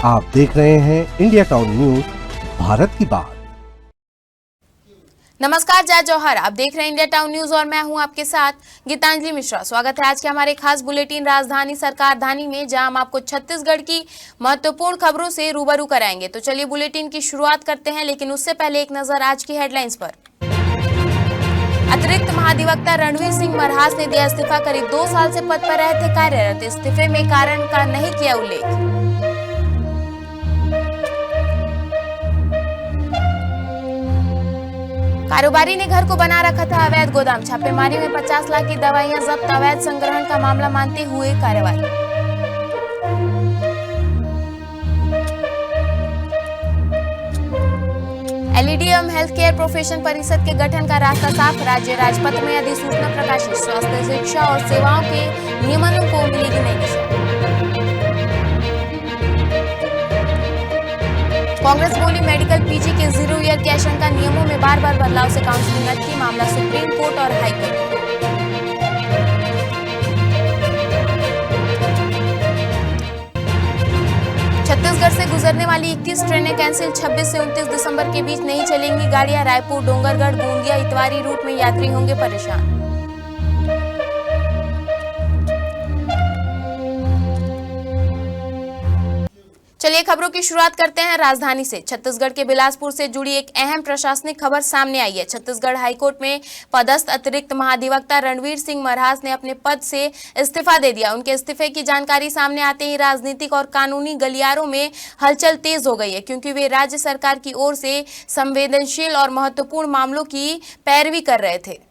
आप देख रहे हैं इंडिया टाउन न्यूज, भारत की बात। नमस्कार, जय जौहर। आप देख रहे हैं इंडिया टाउन न्यूज और मैं हूं आपके साथ गीतांजलि मिश्रा। स्वागत है आज के हमारे खास बुलेटिन राजधानी सरकार धानी में, जहां हम आपको छत्तीसगढ़ की महत्वपूर्ण खबरों से रूबरू कराएंगे। तो चलिए बुलेटिन की शुरुआत करते हैं, लेकिन उससे पहले एक नजर आज की हेडलाइंस पर। अतिरिक्त महाधिवक्ता रणवीर सिंह मरहास ने दिया इस्तीफा। करीब 2 साल से पद पर रहे थे कार्यरत। इस्तीफे में कारण का नहीं किया उल्लेख। कारोबारी ने घर को बना रखा था अवैध गोदाम। छापेमारी में 50 लाख की दवाइयां जब्त। अवैध संग्रहण का मामला मानते हुए कार्रवाई। एलईडी एवं हेल्थ केयर प्रोफेशन परिषद के गठन का रास्ता साफ। राज्य राजपत्र में अधिसूचना प्रकाशित। स्वास्थ्य शिक्षा और सेवाओं के नियमनों को मिलेगी नई दिशा। कांग्रेस बोली मेडिकल पीजी के 0 ईयर की आशंका। नियमों में बार बार बदलाव से काउंसिलिंग अटकी। मामला सुप्रीम कोर्ट और हाई कोर्ट। छत्तीसगढ़ से गुजरने वाली 21 ट्रेनें कैंसिल। 26 से 29 दिसंबर के बीच नहीं चलेंगी गाड़ियां। रायपुर, डोंगरगढ़, गोंदिया, इतवारी रूट में यात्री होंगे परेशान। चलिए खबरों की शुरुआत करते हैं राजधानी से। छत्तीसगढ़ के बिलासपुर से जुड़ी एक अहम प्रशासनिक खबर सामने आई है। छत्तीसगढ़ हाईकोर्ट में पदस्थ अतिरिक्त महाधिवक्ता रणवीर सिंह मरहास ने अपने पद से इस्तीफा दे दिया। उनके इस्तीफे की जानकारी सामने आते ही राजनीतिक और कानूनी गलियारों में हलचल तेज हो गई है, क्योंकि वे राज्य सरकार की ओर से संवेदनशील और महत्वपूर्ण मामलों की पैरवी कर रहे थे।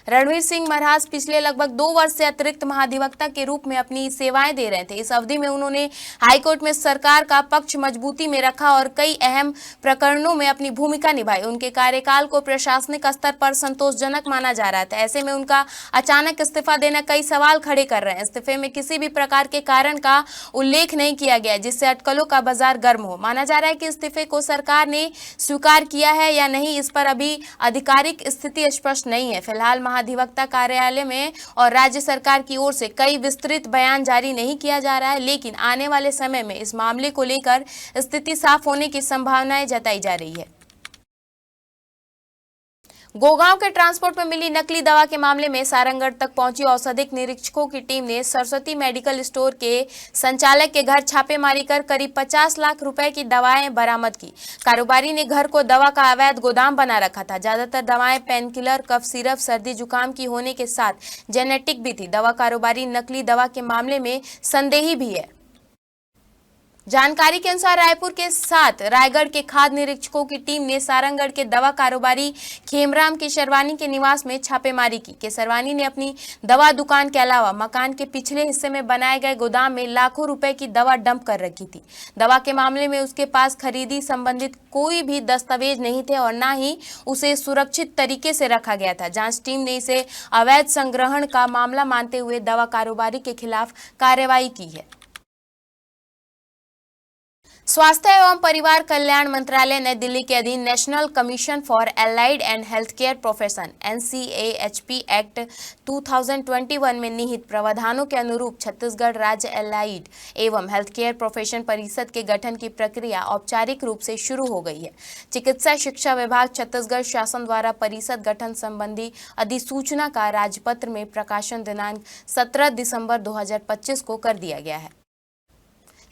रणवीर सिंह मरहास पिछले लगभग 2 वर्ष से अतिरिक्त महाधिवक्ता के रूप में अपनी सेवाएं दे रहे थे। इस अवधि में उन्होंने हाईकोर्ट में सरकार का पक्ष मजबूती में रखा और कई अहम प्रकरणों में अपनी भूमिका निभाई। उनके कार्यकाल को प्रशासनिक स्तर पर संतोषजनक माना जा रहा था। ऐसे में उनका अचानक इस्तीफा देना कई सवाल खड़े कर रहे हैं। इस्तीफे में किसी भी प्रकार के कारण का उल्लेख नहीं किया गया, जिससे अटकलों का बाजार गर्म हो। माना जा रहा है कि इस्तीफे को सरकार ने स्वीकार किया है या नहीं, इस पर अभी आधिकारिक स्थिति स्पष्ट नहीं है। फिलहाल महाधिवक्ता कार्यालय में और राज्य सरकार की ओर से कई विस्तृत बयान जारी नहीं किया जा रहा है, लेकिन आने वाले समय में इस मामले को लेकर स्थिति साफ होने की संभावनाएं जताई जा रही है। गोगांव के ट्रांसपोर्ट में मिली नकली दवा के मामले में सारंगढ़ तक पहुंची औषधिक निरीक्षकों की टीम ने सरस्वती मेडिकल स्टोर के संचालक के घर छापेमारी कर करीब 50 लाख रुपए की दवाएं बरामद की। कारोबारी ने घर को दवा का अवैध गोदाम बना रखा था। ज्यादातर दवाएं पेन किलर, कफ सिरप, सर्दी जुकाम की होने के साथ जेनेटिक भी थी। दवा कारोबारी नकली दवा के मामले में संदेही भी है। जानकारी के अनुसार रायपुर के साथ रायगढ़ के खाद्य निरीक्षकों की टीम ने सारंगढ़ के दवा कारोबारी खेमराम केसरवानी के निवास में छापेमारी की। केसरवानी ने अपनी दवा दुकान के अलावा मकान के पिछले हिस्से में बनाए गए गोदाम में लाखों रुपए की दवा डंप कर रखी थी। दवा के मामले में उसके पास खरीदी संबंधित कोई भी दस्तावेज नहीं थे और न ही उसे सुरक्षित तरीके से रखा गया था। जांच टीम ने इसे अवैध संग्रहण का मामला मानते हुए दवा कारोबारी के खिलाफ कार्रवाई की है। स्वास्थ्य एवं परिवार कल्याण मंत्रालय नई दिल्ली के अधीन national commission for allied and health care profession NCAHP act 2021 में निहित प्रावधानों के अनुरूप छत्तीसगढ़ राज्य एलाइड एवं हेल्थ केयर प्रोफेशन परिषद के गठन की प्रक्रिया औपचारिक रूप से शुरू हो गई है। चिकित्सा शिक्षा विभाग छत्तीसगढ़ शासन द्वारा परिषद गठन संबंधी अधिसूचना का राजपत्र में प्रकाशन दिनांक 17 दिसंबर 2025 को कर दिया गया है।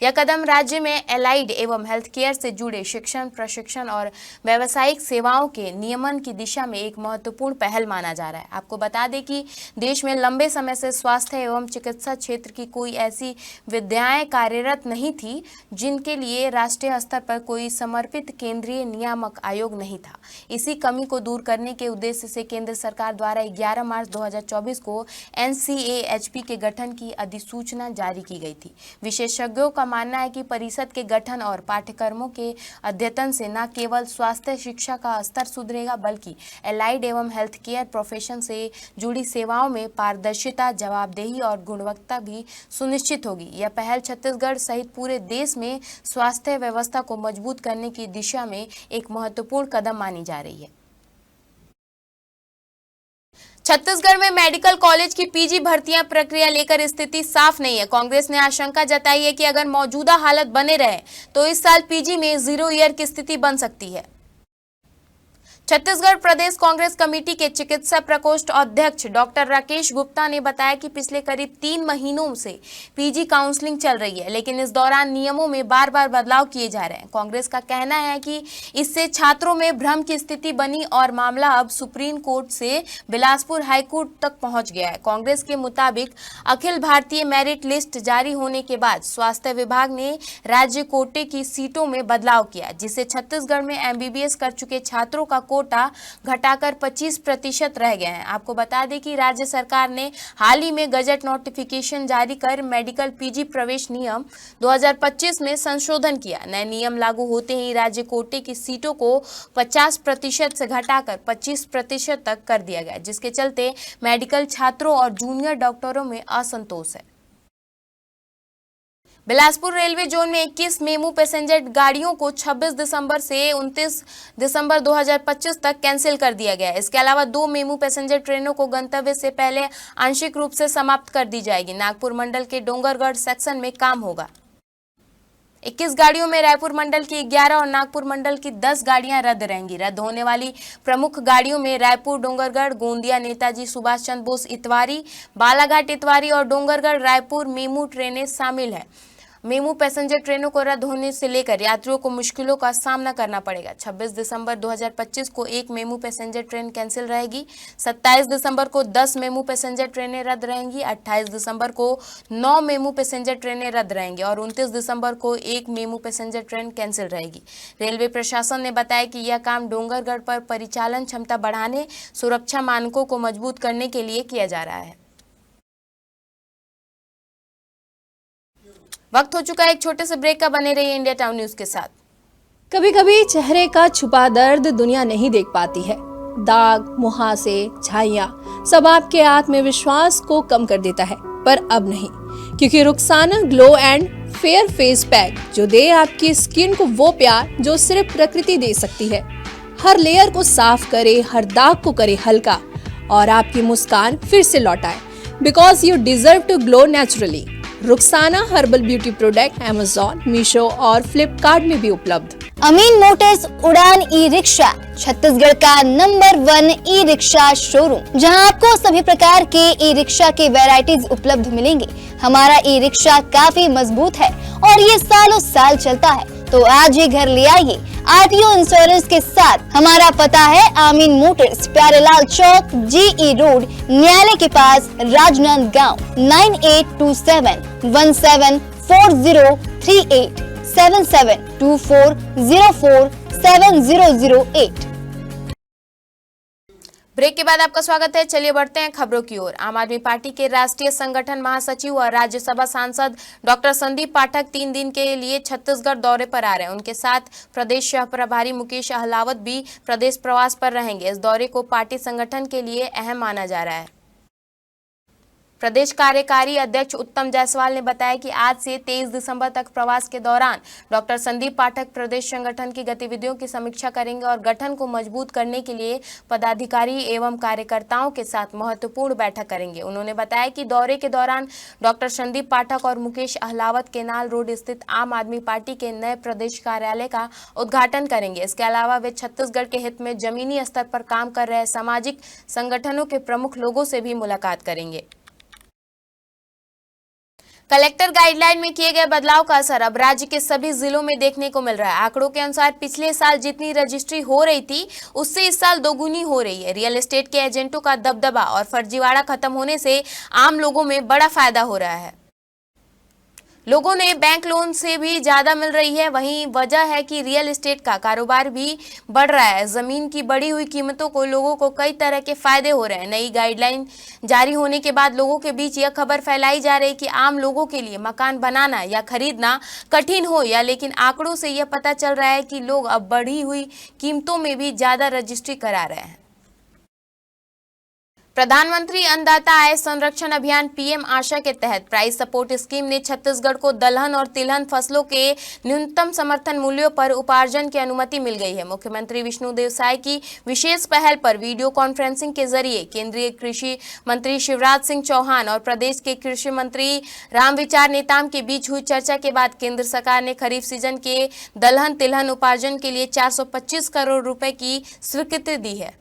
यह कदम राज्य में एलाइड एवं हेल्थ केयर से जुड़े शिक्षण, प्रशिक्षण और व्यावसायिक सेवाओं के नियमन की दिशा में एक महत्वपूर्ण पहल माना जा रहा है। आपको बता दें कि देश में लंबे समय से स्वास्थ्य एवं चिकित्सा क्षेत्र की कोई ऐसी विद्याएं कार्यरत नहीं थी जिनके लिए राष्ट्रीय स्तर पर कोई समर्पित केंद्रीय नियामक आयोग नहीं था। इसी कमी को दूर करने के उद्देश्य से केंद्र सरकार द्वारा 11 मार्च 2024 को NCAHP के गठन की अधिसूचना जारी की गई थी। विशेषज्ञों का मानना है कि परिषद के गठन और पाठ्यक्रमों के अध्ययन से न केवल स्वास्थ्य शिक्षा का स्तर सुधरेगा, बल्कि एलाइड एवं हेल्थ केयर प्रोफेशन से जुड़ी सेवाओं में पारदर्शिता, जवाबदेही और गुणवत्ता भी सुनिश्चित होगी। यह पहल छत्तीसगढ़ सहित पूरे देश में स्वास्थ्य व्यवस्था को मजबूत करने की दिशा में एक महत्वपूर्ण कदम मानी जा रही है। छत्तीसगढ़ में मेडिकल कॉलेज की पीजी भर्तियां प्रक्रिया लेकर स्थिति साफ नहीं है। कांग्रेस ने आशंका जताई है कि अगर मौजूदा हालत बने रहे तो इस साल पीजी में 0 ईयर की स्थिति बन सकती है। छत्तीसगढ़ प्रदेश कांग्रेस कमेटी के चिकित्सा प्रकोष्ठ अध्यक्ष डॉक्टर राकेश गुप्ता ने बताया कि पिछले करीब 3 महीनों से पीजी काउंसलिंग चल रही है, लेकिन इस दौरान नियमों में बार बार बदलाव किए जा रहे हैं। कांग्रेस का कहना है कि इससे छात्रों में भ्रम की स्थिति बनी और मामला अब सुप्रीम कोर्ट से बिलासपुर हाईकोर्ट तक पहुंच गया है। कांग्रेस के मुताबिक अखिल भारतीय मेरिट लिस्ट जारी होने के बाद स्वास्थ्य विभाग ने राज्य कोटे की सीटों में बदलाव किया, जिससे छत्तीसगढ़ में एमबीबीएस कर चुके छात्रों का कोटा घटाकर 25% रह गए हैं। आपको बता दें कि राज्य सरकार ने हाल ही में गजट नोटिफिकेशन जारी कर मेडिकल पीजी प्रवेश नियम 2025 में संशोधन किया। नए नियम लागू होते ही राज्य कोटे की सीटों को 50% से घटाकर 25% तक कर दिया गया, जिसके चलते मेडिकल छात्रों और जूनियर डॉक्टरों में असंतोष है। बिलासपुर रेलवे जोन में 21 मेमू पैसेंजर गाड़ियों को 26 दिसंबर से 29 दिसंबर 2025 तक कैंसिल कर दिया गया है। इसके अलावा 2 मेमू पैसेंजर ट्रेनों को गंतव्य से पहले आंशिक रूप से समाप्त कर दी जाएगी। नागपुर मंडल के डोंगरगढ़ सेक्शन में काम होगा। 21 गाड़ियों में रायपुर मंडल की 11 और नागपुर मंडल की 10 गाड़ियां रद्द रहेंगी। रद्द होने वाली प्रमुख गाड़ियों में रायपुर डोंगरगढ़ गोंदिया नेताजी सुभाष चंद्र बोस इतवारी, बालाघाट इतवारी और डोंगरगढ़ रायपुर मेमू ट्रेनें शामिल है। मेमू पैसेंजर ट्रेनों को रद्द होने से लेकर यात्रियों को मुश्किलों का सामना करना पड़ेगा। 26 दिसंबर 2025 को 1 मेमू पैसेंजर ट्रेन कैंसिल रहेगी। 27 दिसंबर को 10 मेमू पैसेंजर ट्रेनें रद्द रहेंगी। 28 दिसंबर को 9 मेमू पैसेंजर ट्रेनें रद्द रहेंगी और 29 दिसंबर को 1 मेमू पैसेंजर ट्रेन कैंसिल रहेगी। रेलवे प्रशासन ने बताया कि यह काम डोंगरगढ़ पर परिचालन क्षमता बढ़ाने, सुरक्षा मानकों को मजबूत करने के लिए किया जा रहा है। वक्त हो चुका है एक छोटे से ब्रेक का। बने रहिए इंडिया टाउन न्यूज के साथ। कभी कभी चेहरे का छुपा दर्द दुनिया नहीं देख पाती है। दाग, मुहासे, झाइयां सब आपके आत्मविश्वास को कम कर देता है, पर अब नहीं, क्योंकि Rukhsana glow and fair face pack जो दे आपकी स्किन को वो प्यार जो सिर्फ प्रकृति दे सकती है। हर लेयर को साफ करे, हर दाग को करे हल्का और आपकी मुस्कान फिर से लौटाए। Because you deserve to glow naturally. Rukhsana herbal beauty product Amazon, Meesho और फ्लिपकार्ट में भी उपलब्ध। अमीन मोटर्स उड़ान ई रिक्शा छत्तीसगढ़ का नंबर 1 ई रिक्शा शोरूम, जहां आपको सभी प्रकार के ई रिक्शा के वैरायटीज उपलब्ध मिलेंगे। हमारा ई रिक्शा काफी मजबूत है और ये सालों साल चलता है, तो आज ही घर ले आइए आरटीओ इंश्योरेंस के साथ। हमारा पता है अमीन मोटर्स, प्यारेलाल चौक, जीई रोड, न्यायालय के पास, राजनांदगांव। 9827174038 7724047008। ब्रेक के बाद आपका स्वागत है। चलिए बढ़ते हैं खबरों की ओर। आम आदमी पार्टी के राष्ट्रीय संगठन महासचिव और राज्यसभा सांसद डॉक्टर संदीप पाठक 3 दिन के लिए छत्तीसगढ़ दौरे पर आ रहे हैं। उनके साथ प्रदेश सह प्रभारी मुकेश अहलावत भी प्रदेश प्रवास पर रहेंगे। इस दौरे को पार्टी संगठन के लिए अहम माना जा रहा है। प्रदेश कार्यकारी अध्यक्ष उत्तम जायसवाल ने बताया कि आज से 23 दिसंबर तक प्रवास के दौरान डॉक्टर संदीप पाठक प्रदेश संगठन की गतिविधियों की समीक्षा करेंगे और गठन को मजबूत करने के लिए पदाधिकारी एवं कार्यकर्ताओं के साथ महत्वपूर्ण बैठक करेंगे। उन्होंने बताया कि दौरे के दौरान डॉक्टर संदीप पाठक और मुकेश अहलावत केनाल रोड स्थित आम आदमी पार्टी के नए प्रदेश कार्यालय का उद्घाटन करेंगे। इसके अलावा वे छत्तीसगढ़ के हित में जमीनी स्तर पर काम कर रहे सामाजिक संगठनों के प्रमुख लोगों से भी मुलाकात करेंगे। कलेक्टर गाइडलाइन में किए गए बदलाव का असर अब राज्य के सभी जिलों में देखने को मिल रहा है। आंकड़ों के अनुसार पिछले साल जितनी रजिस्ट्री हो रही थी उससे इस साल दोगुनी हो रही है। रियल एस्टेट के एजेंटों का दबदबा और फर्जीवाड़ा खत्म होने से आम लोगों में बड़ा फायदा हो रहा है। लोगों ने बैंक लोन से भी ज्यादा मिल रही है। वहीं वजह है कि रियल एस्टेट का कारोबार भी बढ़ रहा है। जमीन की बढ़ी हुई कीमतों को लोगों को कई तरह के फायदे हो रहे हैं। नई गाइडलाइन जारी होने के बाद लोगों के बीच यह खबर फैलाई जा रही है कि आम लोगों के लिए मकान बनाना या खरीदना कठिन हो या, लेकिन आंकड़ों से यह पता चल रहा है कि लोग अब बढ़ी हुई कीमतों में भी ज्यादा रजिस्ट्री करा रहे हैं। प्रधानमंत्री अन्नदाता आय संरक्षण अभियान पीएम आशा के तहत प्राइस सपोर्ट स्कीम ने छत्तीसगढ़ को दलहन और तिलहन फसलों के न्यूनतम समर्थन मूल्यों पर उपार्जन की अनुमति मिल गई है। मुख्यमंत्री विष्णुदेव साय की विशेष पहल पर वीडियो कॉन्फ्रेंसिंग के जरिए केंद्रीय कृषि मंत्री शिवराज सिंह चौहान और प्रदेश के कृषि मंत्री रामविचार नेताम के बीच हुई चर्चा के बाद केंद्र सरकार ने खरीफ सीजन के दलहन तिलहन उपार्जन के लिए 425 करोड़ रुपए की स्वीकृति दी है।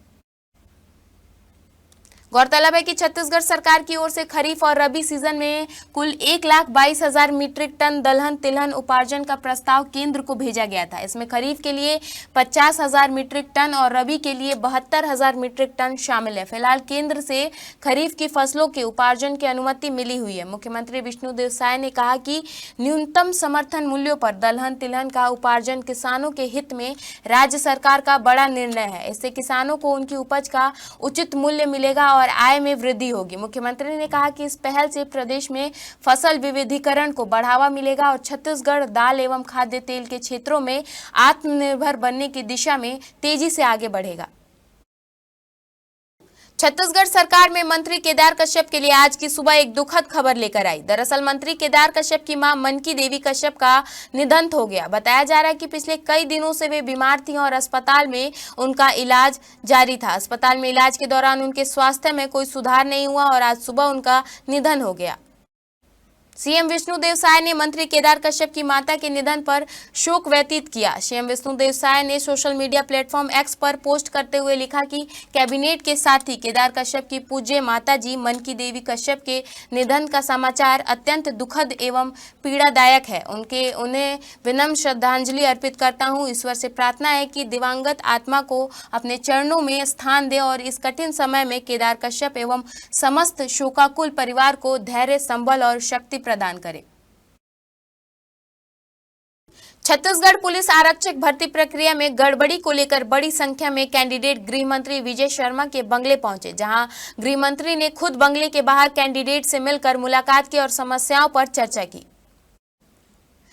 गौरतलब है कि छत्तीसगढ़ सरकार की ओर से खरीफ और रबी सीजन में कुल 1,22,000 मीट्रिक टन दलहन तिलहन उपार्जन का प्रस्ताव केंद्र को भेजा गया था। इसमें खरीफ के लिए 50,000 मीट्रिक टन और रबी के लिए 72,000 मीट्रिक टन शामिल है। फिलहाल केंद्र से खरीफ की फसलों के उपार्जन की अनुमति मिली हुई है। मुख्यमंत्री विष्णुदेव साय ने कहा कि न्यूनतम समर्थन मूल्यों पर दलहन तिलहन का उपार्जन किसानों के हित में राज्य सरकार का बड़ा निर्णय है। इससे किसानों को उनकी उपज का उचित मूल्य मिलेगा और आय में वृद्धि होगी। मुख्यमंत्री ने कहा कि इस पहल से प्रदेश में फसल विविधीकरण को बढ़ावा मिलेगा और छत्तीसगढ़ दाल एवं खाद्य तेल के क्षेत्रों में आत्मनिर्भर बनने की दिशा में तेजी से आगे बढ़ेगा। छत्तीसगढ़ सरकार में मंत्री केदार कश्यप के लिए आज की सुबह एक दुखद खबर लेकर आई। दरअसल मंत्री केदार कश्यप की मां मनकी देवी कश्यप का निधन हो गया। बताया जा रहा है कि पिछले कई दिनों से वे बीमार थीं और अस्पताल में उनका इलाज जारी था। अस्पताल में इलाज के दौरान उनके स्वास्थ्य में कोई सुधार नहीं हुआ और आज सुबह उनका निधन हो गया। सीएम विष्णुदेव साय ने मंत्री केदार कश्यप की माता के निधन पर शोक व्यतीत किया। सीएम विष्णुदेव साय ने सोशल मीडिया प्लेटफॉर्म एक्स पर पोस्ट करते हुए लिखा कि कैबिनेट के साथी केदार कश्यप की पूज्य माताजी मनकी देवी कश्यप के निधन का समाचार अत्यंत दुखद एवं पीड़ादायक है। उन्हें विनम्र श्रद्धांजलि अर्पित करता हूँ। ईश्वर से प्रार्थना है कि दिवंगत आत्मा को अपने चरणों में स्थान दे और इस कठिन समय में केदार कश्यप एवं समस्त शोकाकुल परिवार को धैर्य, संबल और शक्ति प्रदान करें। छत्तीसगढ़ पुलिस आरक्षक भर्ती प्रक्रिया में गड़बड़ी को लेकर बड़ी संख्या में कैंडिडेट गृह मंत्री विजय शर्मा के बंगले पहुंचे, जहां गृह मंत्री ने खुद बंगले के बाहर कैंडिडेट से मिलकर मुलाकात की और समस्याओं पर चर्चा की।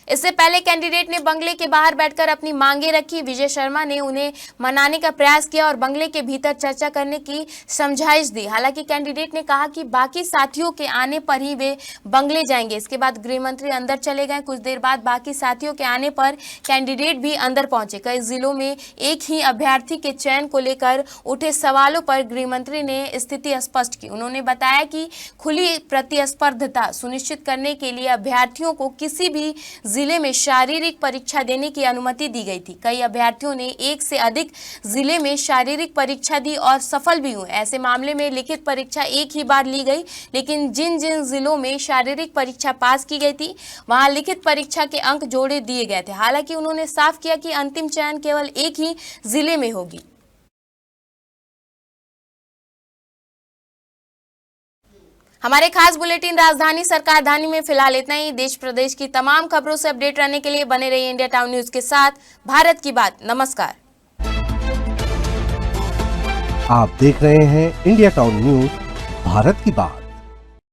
इससे पहले कैंडिडेट ने बंगले के बाहर बैठकर अपनी मांगे रखी। विजय शर्मा ने उन्हें मनाने का प्रयास किया और बंगले के भीतर चर्चा करने की समझाइश दी। हालांकि कैंडिडेट ने कहा कि बाकी साथियों के आने पर ही वे बंगले जाएंगे। इसके बाद गृह मंत्री अंदर चले गए। कुछ देर बाद बाकी साथियों के आने पर कैंडिडेट भी अंदर पहुंचे। कई जिलों में एक ही अभ्यर्थी के चयन को लेकर उठे सवालों पर गृह मंत्री ने स्थिति स्पष्ट की। उन्होंने बताया कि खुली प्रतिस्पर्धा सुनिश्चित करने के लिए अभ्यर्थियों को किसी भी जिले में शारीरिक परीक्षा देने की अनुमति दी गई थी। कई अभ्यर्थियों ने एक से अधिक जिले में शारीरिक परीक्षा दी और सफल भी हुए। ऐसे मामले में लिखित परीक्षा एक ही बार ली गई, लेकिन जिन जिन जिलों में शारीरिक परीक्षा पास की गई थी वहां लिखित परीक्षा के अंक जोड़े दिए गए थे। हालांकि उन्होंने साफ किया कि अंतिम चयन केवल एक ही जिले में होगी। हमारे खास बुलेटिन राजधानी सरकारधानी में फिलहाल इतना ही। देश प्रदेश की तमाम खबरों से अपडेट रहने के लिए बने रहिए इंडिया टाउन न्यूज के साथ। भारत की बात। नमस्कार। आप देख रहे हैं इंडिया टाउन न्यूज, भारत की बात।